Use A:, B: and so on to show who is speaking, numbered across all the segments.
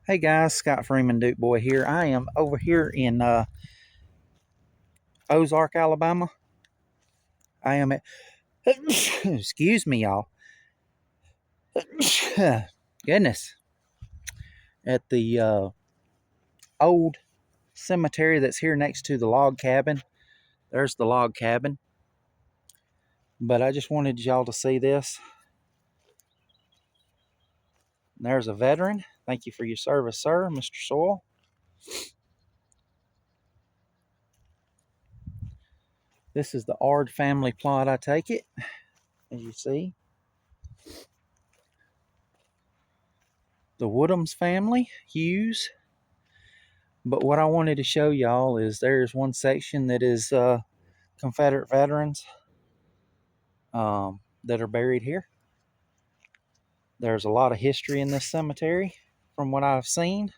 A: Hey guys, Scott Freeman, Duke Boy here. I am over here in Ozark, Alabama. I am at, excuse me, y'all. Goodness, at the old cemetery that's here next to the log cabin. There's the log cabin. But I just wanted y'all to see this. There's a veteran. Thank you for your service, sir, Mr. Soil. This is the Ard family plot, I take it, as you see. The Woodhams family, Hughes. But what I wanted to show y'all is there's one section that is Confederate veterans that are buried here. There's a lot of history in this cemetery from what I've seen.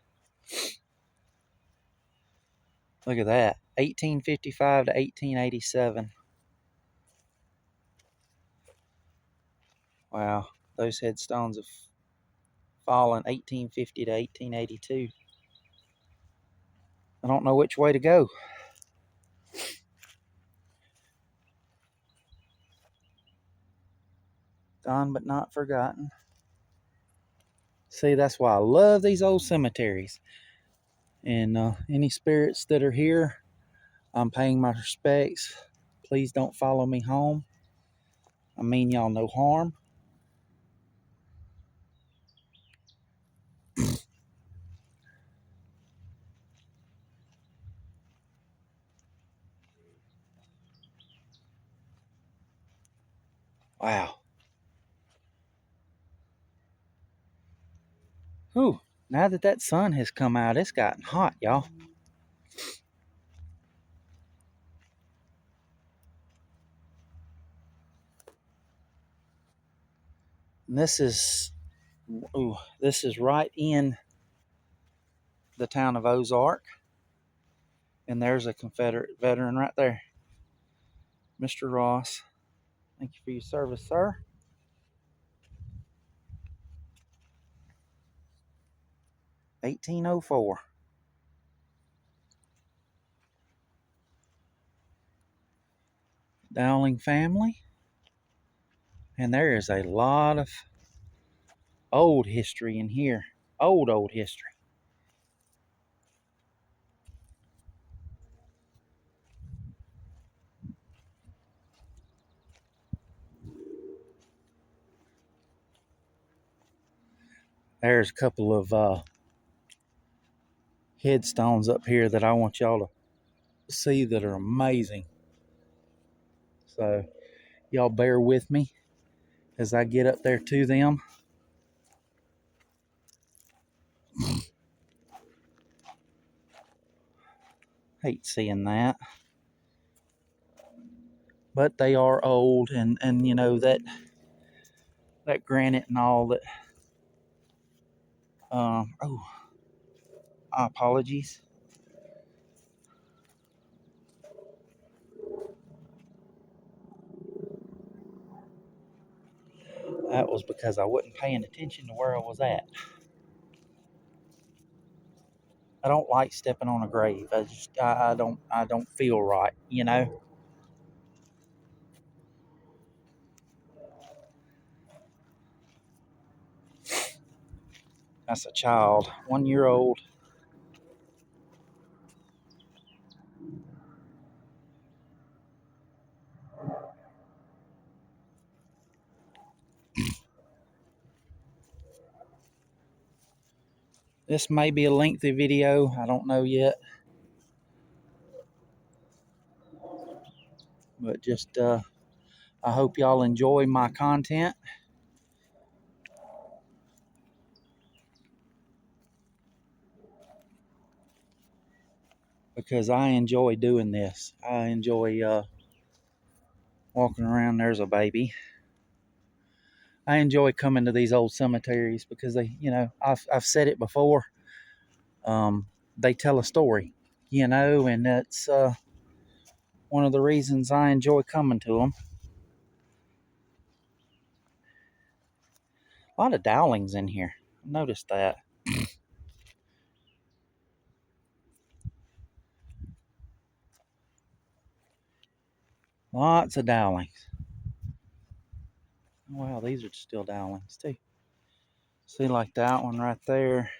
A: Look at that, 1855 to 1887. Wow, those headstones have fallen 1850 to 1882. I don't know which way to go. Gone but not forgotten. See, that's why I love these old cemeteries. And any spirits that are here, I'm paying my respects. Please don't follow me home. I mean y'all no harm. Wow. Whew. Now that sun has come out, it's gotten hot, y'all. And this is right in the town of Ozark. And there's a Confederate veteran right there. Mr. Ross, thank you for your service, sir. (1804). Dowling family. And there is a lot of old history in here. Old history. There's a couple of headstones up here that I want y'all to see that are amazing. So y'all bear with me as I get up there to them. Hate seeing that. But they are old, and you know that granite and all that. Apologies. That was because I wasn't paying attention to where I was at. I don't like stepping on a grave. I don't feel right, you know. That's a child, 1 year old. This may be a lengthy video. I don't know yet. But just I hope y'all enjoy my content. Because I enjoy doing this. I enjoy walking around. There's a baby. I enjoy coming to these old cemeteries because they, you know, I've said it before. They tell a story, you know, and that's one of the reasons I enjoy coming to them. A lot of Dowlings in here. I noticed that. Lots of dowlings. Wow, these are still dowlings too. See, like that one right there.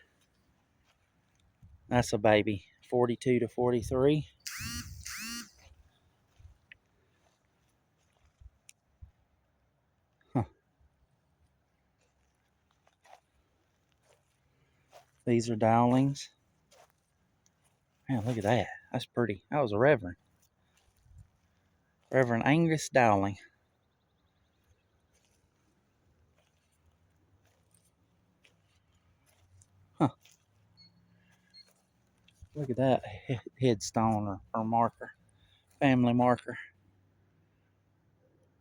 A: That's a baby, 42 to 43. Huh. These are dowlings. Man, look at that. That's pretty. That was a Reverend. Reverend Angus Dowling. Huh. Look at that headstone or marker. Family marker.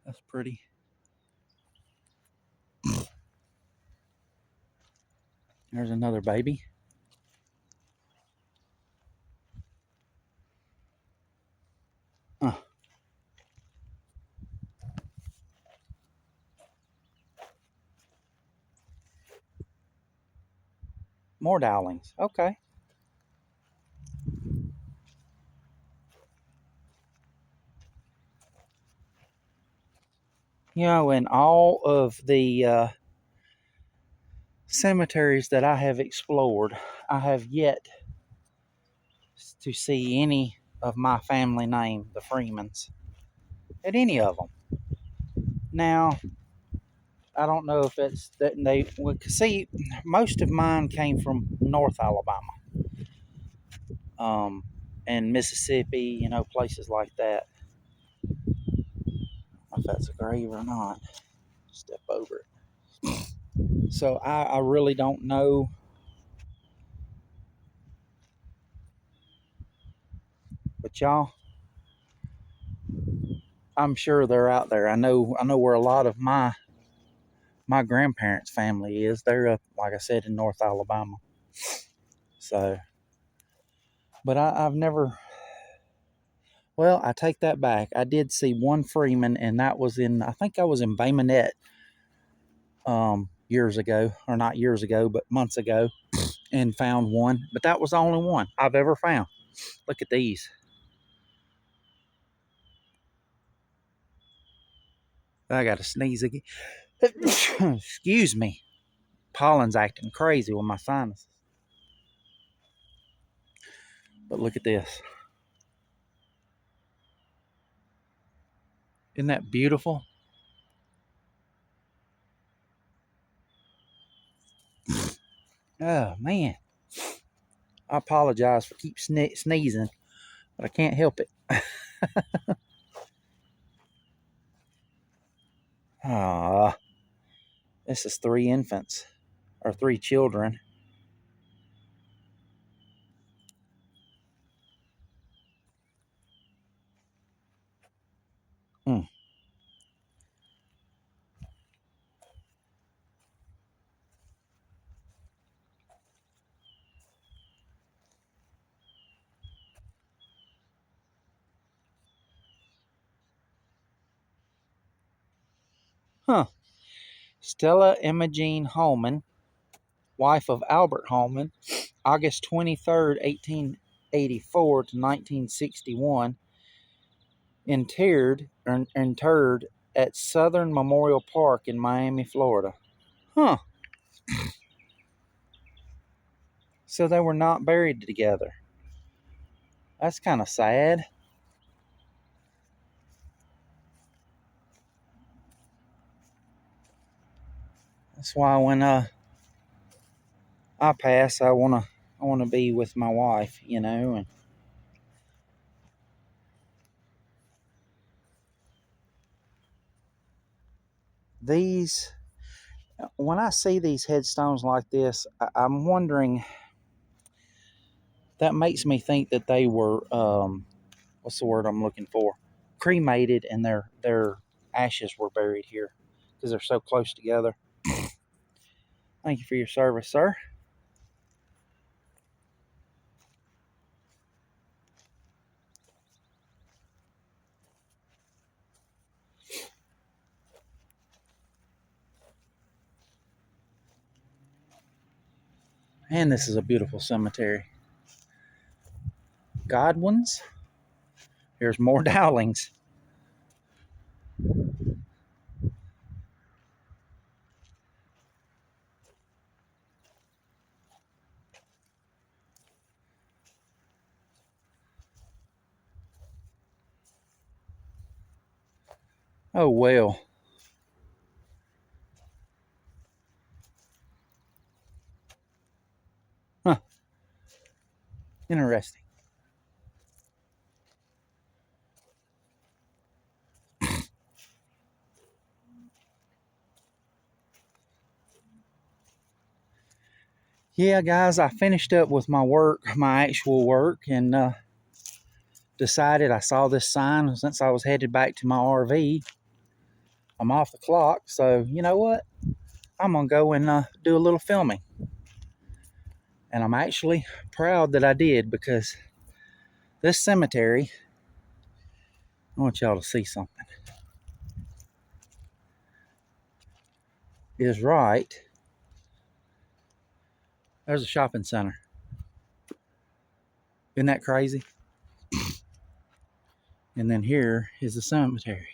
A: That's pretty. There's another baby. Huh. More dowlings. Okay. You know, in all of the cemeteries that I have explored, I have yet to see any of my family name, the Freemans, at any of them. Now, I don't know if it's that they well, see. Most of mine came from North Alabama, um, and Mississippi. You know, places like that. If that's a grave or not, step over it. So I really don't know, but y'all, I'm sure they're out there. I know where a lot of my grandparents' family is. They're up, like I said, in North Alabama. So, but I've never. Well, I take that back. I did see one Freeman, and that was in. I think I was in Bay Minette, years ago, or not years ago, but months ago, and found one. But that was the only one I've ever found. Look at these. I got to sneeze again. Excuse me. Pollen's acting crazy with my sinuses. But look at this. Isn't that beautiful? Oh, man. I apologize for keep sneezing, but I can't help it. Ah, this is three infants, or three children. Hmm. Huh. Stella Imogene Holman, wife of Albert Holman, August 23rd, 1884 to 1961, interred at Southern Memorial Park in Miami, Florida. Huh. So they were not buried together. That's kind of sad. That's why when I pass, I wanna be with my wife, you know. And these, when I see these headstones like this, I'm wondering. That makes me think that they were what's the word I'm looking for? Cremated, and their ashes were buried here because they're so close together. Thank you for your service, sir. And this is a beautiful cemetery. Godwins. Here's more Dowlings. Oh, well. Huh. Interesting. Yeah, guys, I finished up with my work, my actual work, and decided I saw this sign since I was headed back to my RV. I'm off the clock, so you know what? I'm going to go and do a little filming. And I'm actually proud that I did, because this cemetery, I want y'all to see something, is right. There's a shopping center. Isn't that crazy? And then here is the cemetery.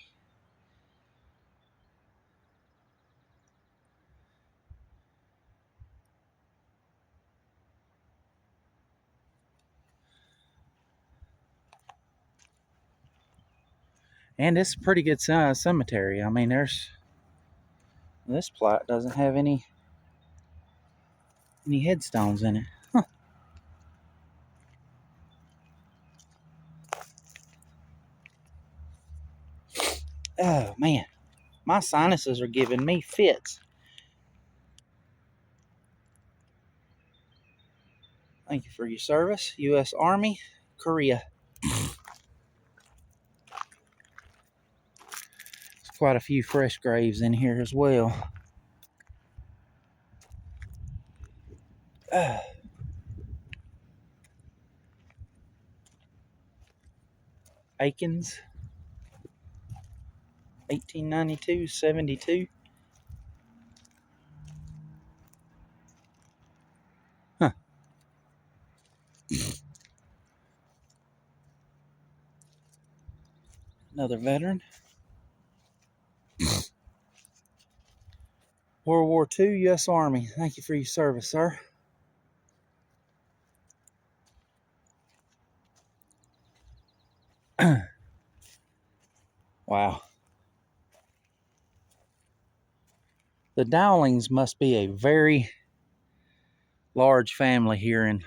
A: And it's a pretty good sized cemetery. I mean, this plot doesn't have any headstones in it. Huh. Oh man, my sinuses are giving me fits. Thank you for your service, U.S. Army, Korea. There's quite a few fresh graves in here as well. Aikens, 1892, 72. Huh. Another veteran. World War II, U.S. Army. Thank you for your service, sir. Wow. The Dowlings must be a very large family here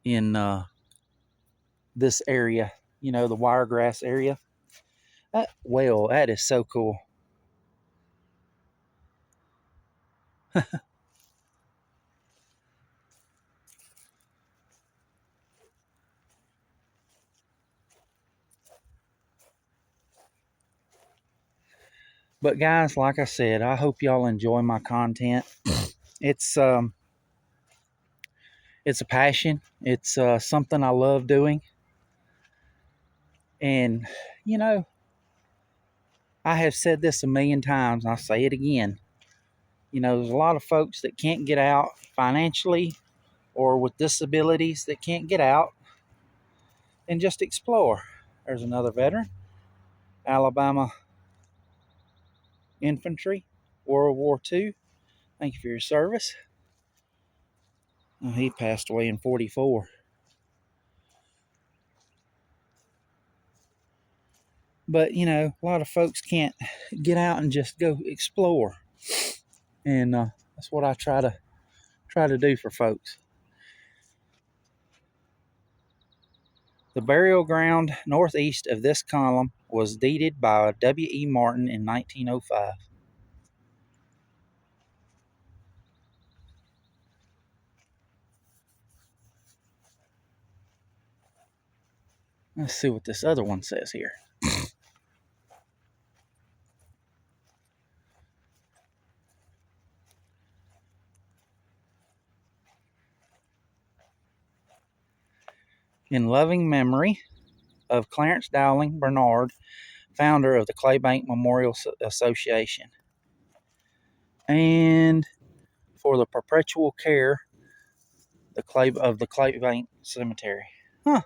A: in this area. You know, the Wiregrass area. That is so cool. But guys, like I said, I hope y'all enjoy my content. It's um, it's a passion. It's something I love doing, and you know, I have said this a million times, and I'll say it again. You know, there's a lot of folks that can't get out financially or with disabilities that can't get out and just explore. There's another veteran, Alabama Infantry, World War II. Thank you for your service. Oh, he passed away in 44. But, you know, a lot of folks can't get out and just go explore. And that's what I try to do for folks. The burial ground northeast of this column was deeded by W. E. Martin in 1905. Let's see what this other one says here. In loving memory of Clarence Dowling Bernard, founder of the Claybank Memorial Association, and for the perpetual care of the Claybank Cemetery. Huh.